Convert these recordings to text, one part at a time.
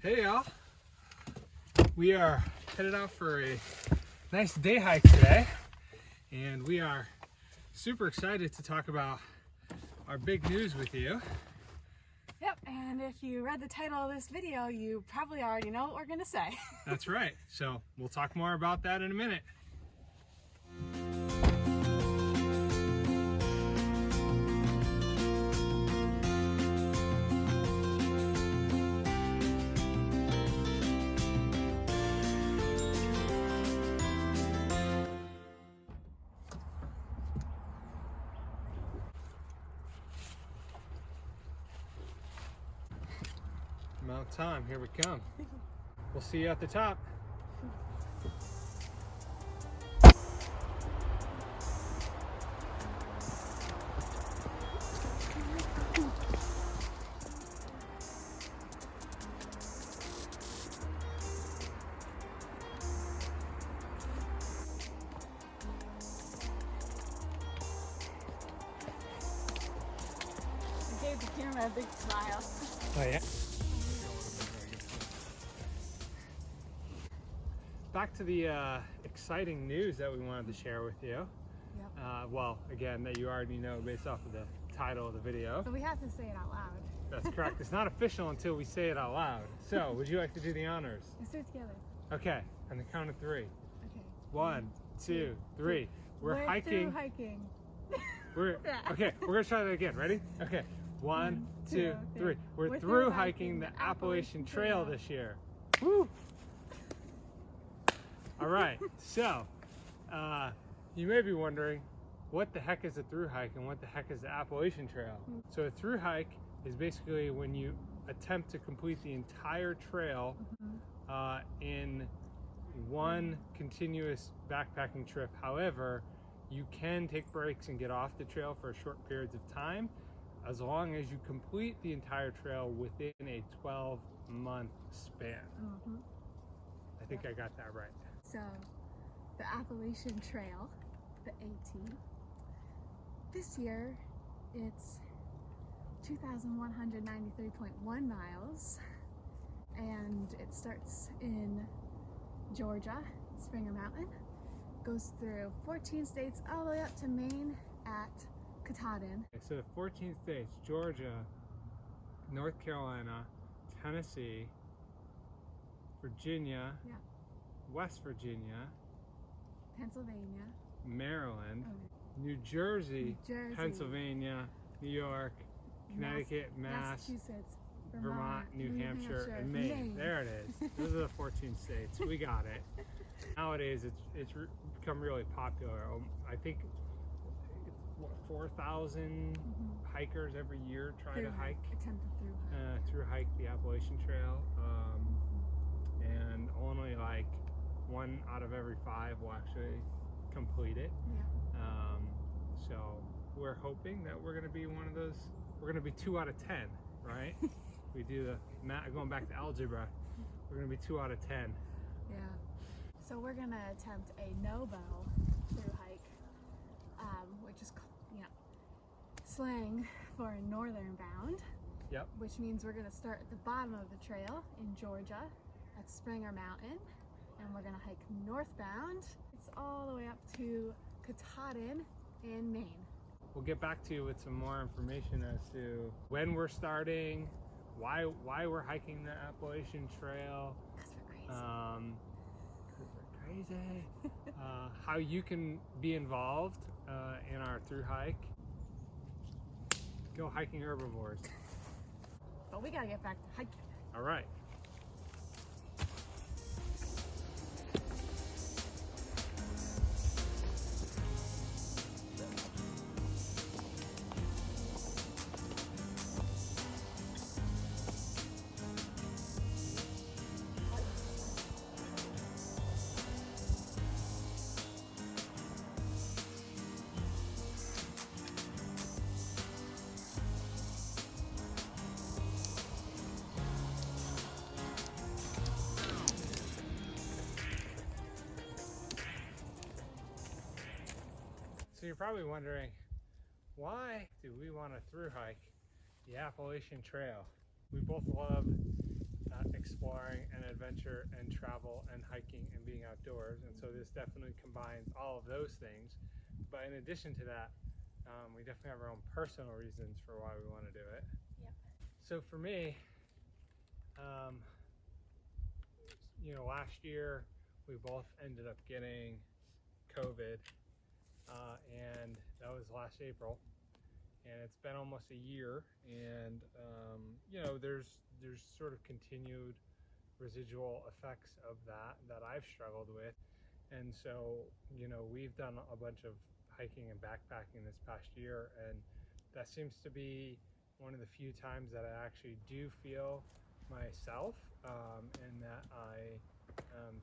Hey y'all, we are headed out for a nice day hike today, and we are super excited to talk about our big news with you. Yep, and if you read the title of this video, you probably already know what we're going to say. That's right, so we'll talk more about that in a minute. Mount Time, here we come. We'll see you at the top. I gave the camera a big smile. Oh yeah. Back to the exciting news that we wanted to share with you. Yep. Well, again, that you already know based off of the title of the video. But we have to say it out loud. That's correct. It's not official until we say it out loud. So, would you like to do the honors? Let's do it together. Okay, on the count of three. Okay. 1, 2, 3. We're hiking. Thru-hiking. Okay, we're gonna try that again. Ready? Okay. 1, 2, 3. We're through hiking the Appalachian Trail this year. Woo! All right, so you may be wondering, what the heck is a thru hike and what the heck is the Appalachian Trail? So a thru hike is basically when you attempt to complete the entire trail in one continuous backpacking trip. However, you can take breaks and get off the trail for short periods of time, as long as you complete the entire trail within a 12-month span. I think I got that right. So, the Appalachian Trail, the AT, this year it's 2,193.1 miles, and it starts in Georgia, Springer Mountain, goes through 14 states all the way up to Maine at Katahdyn. Okay, so the 14 states: Georgia, North Carolina, Tennessee, Virginia, West Virginia, Pennsylvania, Maryland, New Jersey, Pennsylvania, New York, Connecticut, Massachusetts, Vermont, New Hampshire, and Maine. There it is. Those are the 14 states. We got it. Nowadays, it's become really popular. I think what, 4,000 hikers every year try to hike, through hike the Appalachian Trail, and only like 1 out of every 5 will actually complete it. So we're hoping that we're going to be one of those. We're going to be 2 out of 10, right? We do the math, going back to algebra. We're going to be 2 out of 10. Yeah. So we're going to attempt a no-bow through hike, which is, slang for northern bound. Yep. Which means we're going to start at the bottom of the trail in Georgia at Springer Mountain, and we're going to hike northbound. It's all the way up to Katahdyn in Maine. We'll get back to you with some more information as to when we're starting, why we're hiking the Appalachian Trail. Because we're crazy. How you can be involved in our thru hike. Go hiking, herbivores. But we gotta get back to hiking. All right. So you're probably wondering, why do we want to thru hike the Appalachian Trail? We both love exploring and adventure and travel and hiking and being outdoors. And so this definitely combines all of those things. But in addition to that, we definitely have our own personal reasons for why we want to do it. Yep. So for me, last year we both ended up getting COVID, and that was last April. And it's been almost a year, and there's sort of continued residual effects of that I've struggled with. And so we've done a bunch of hiking and backpacking this past year, and that seems to be one of the few times that I actually do feel myself, and that I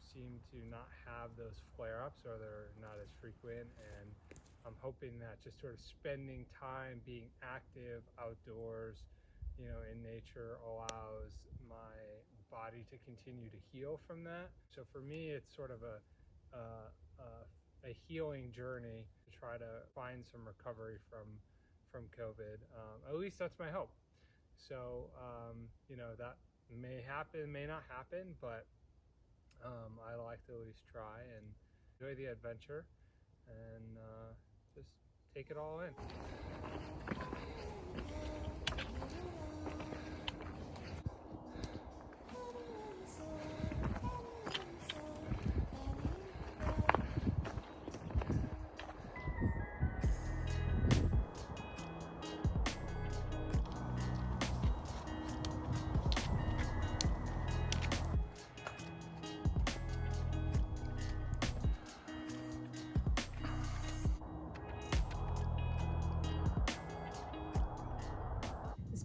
seem to not have those flare-ups, or they're not as frequent. And I'm hoping that just sort of spending time being active outdoors, in nature, allows my body to continue to heal from that. So for me, it's sort of a healing journey to try to find some recovery from COVID. At least that's my hope. So that may happen, may not happen, but I like to at least try and enjoy the adventure and just take it all in.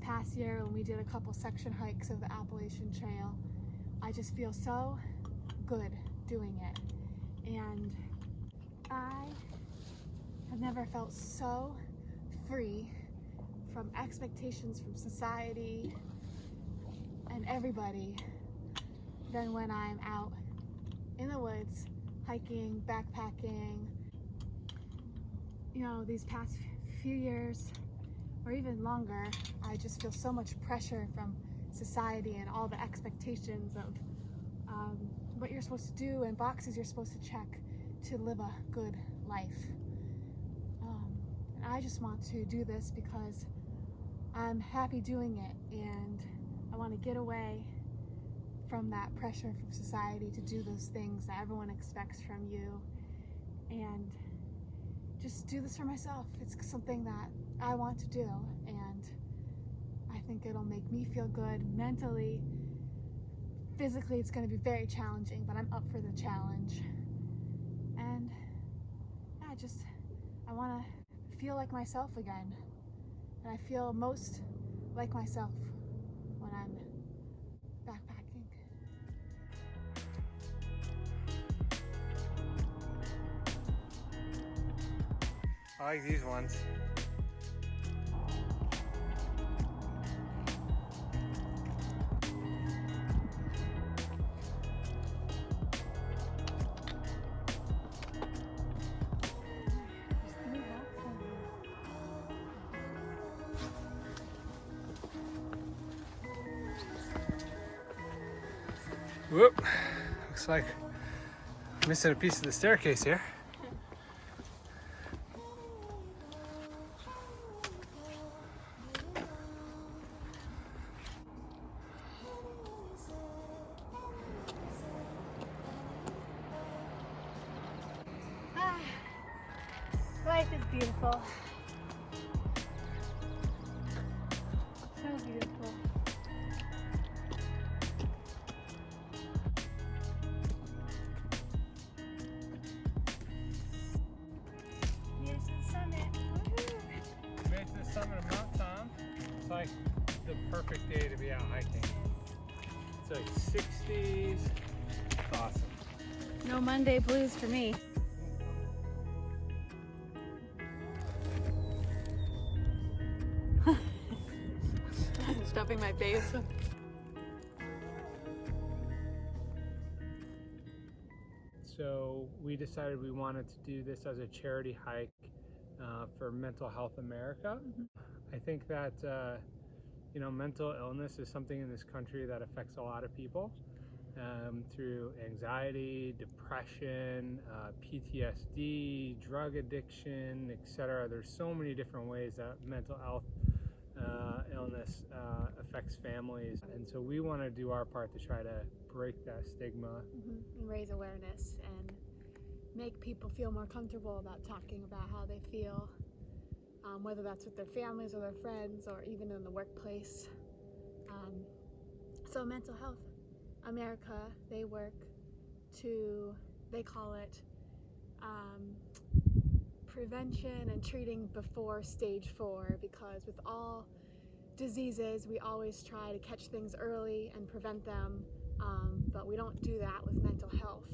Past year when we did a couple section hikes of the Appalachian Trail, I just feel so good doing it, and I have never felt so free from expectations from society and everybody than when I'm out in the woods hiking, backpacking. These past few years, or even longer, I just feel so much pressure from society and all the expectations of what you're supposed to do and boxes you're supposed to check to live a good life. And I just want to do this because I'm happy doing it, and I want to get away from that pressure from society to do those things that everyone expects from you, and just do this for myself. It's something that I want to do, and I think it'll make me feel good mentally. Physically, it's going to be very challenging, but I'm up for the challenge. And I want to feel like myself again. And I feel most like myself when I'm backpacking. I like these ones. Whoop, looks like I'm missing a piece of the staircase here. Life is beautiful. So beautiful. Here's the summit. We made it to the summit of Mount Tom. It's like the perfect day to be out hiking. It's like 60s. It's awesome. No Monday blues for me. I'm stuffing my face. So we decided we wanted to do this as a charity hike for Mental Health America. I think that You know, mental illness is something in this country that affects a lot of people through anxiety, depression, PTSD, drug addiction, etc. There's so many different ways that mental health illness affects families, and so we want to do our part to try to break that stigma and raise awareness and make people feel more comfortable about talking about how they feel, whether that's with their families or their friends or even in the workplace. So Mental Health America, they call it prevention and treating before stage 4, because with all diseases we always try to catch things early and prevent them, but we don't do that with mental health,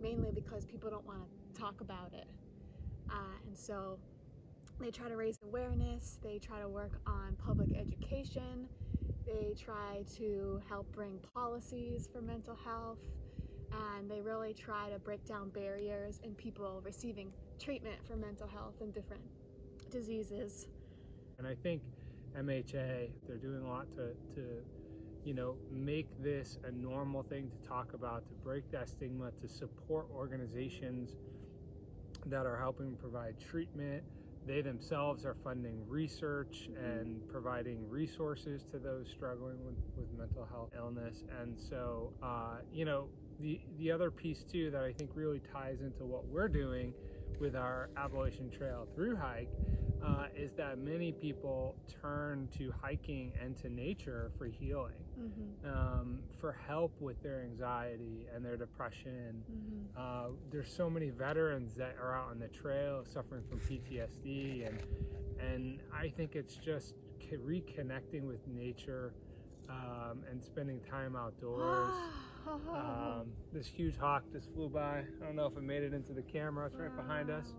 mainly because people don't want to talk about it, and so they try to raise awareness, they try to work on public education, they try to help bring policies for mental health, and they really try to break down barriers in people receiving treatment for mental health and different diseases. And I think MHA, they're doing a lot to you know, make this a normal thing to talk about, to break that stigma, to support organizations that are helping provide treatment. They themselves are funding research and providing resources to those struggling with mental health illness. And so, you know, the other piece too that I think really ties into what we're doing with our Appalachian Trail thru-hike is that many people turn to hiking and to nature for healing, for help with their anxiety and their depression. There's so many veterans that are out on the trail suffering from PTSD, and I think it's just reconnecting with nature and spending time outdoors. This huge hawk just flew by. I don't know if it made it into the camera. It's right behind us.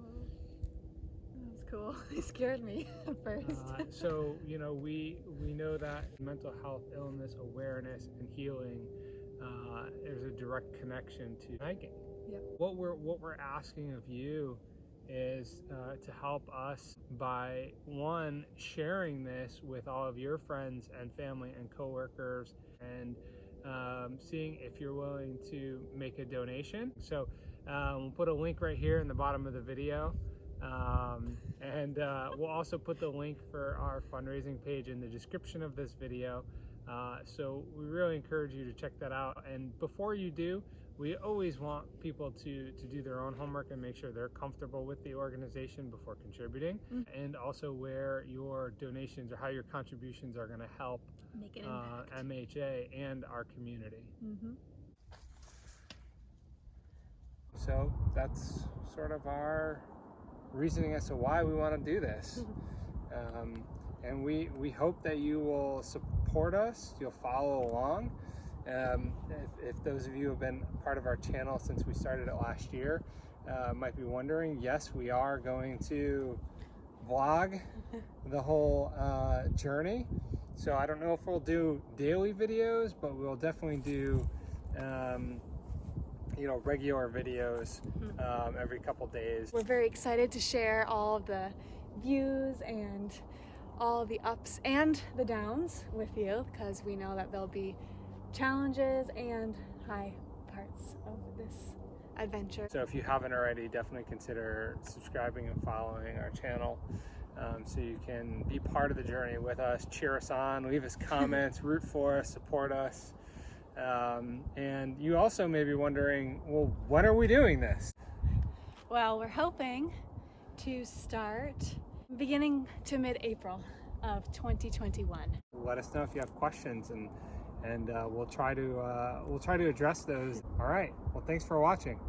That's cool. It scared me at first. So, you know, we know that mental health illness awareness and healing, there's a direct connection to hiking. Yep. What we're asking of you is to help us by, one, sharing this with all of your friends and family and coworkers, and seeing if you're willing to make a donation. So we'll put a link right here in the bottom of the video, and we'll also put the link for our fundraising page in the description of this video. So we really encourage you to check that out. And before you do, we always want people to do their own homework and make sure they're comfortable with the organization before contributing, and also where your donations or how your contributions are going to help make an impact. MHA and our community. So that's sort of our reasoning as to why we want to do this. And we hope that you will support us, you'll follow along. If those of you who have been part of our channel since we started it last year might be wondering, yes, we are going to vlog the whole journey. So I don't know if we'll do daily videos, but we'll definitely do you know, regular videos every couple days. We're very excited to share all of the views and all the ups and the downs with you, because we know that there'll be challenges and high parts of this adventure. So if you haven't already, definitely consider subscribing and following our channel, so you can be part of the journey with us, cheer us on, leave us comments, root for us, support us. And you also may be wondering, well, when are we doing this? Well, we're hoping to start beginning to mid-April of 2021. Let us know if you have questions, and we'll try to address those. All right. Well, thanks for watching.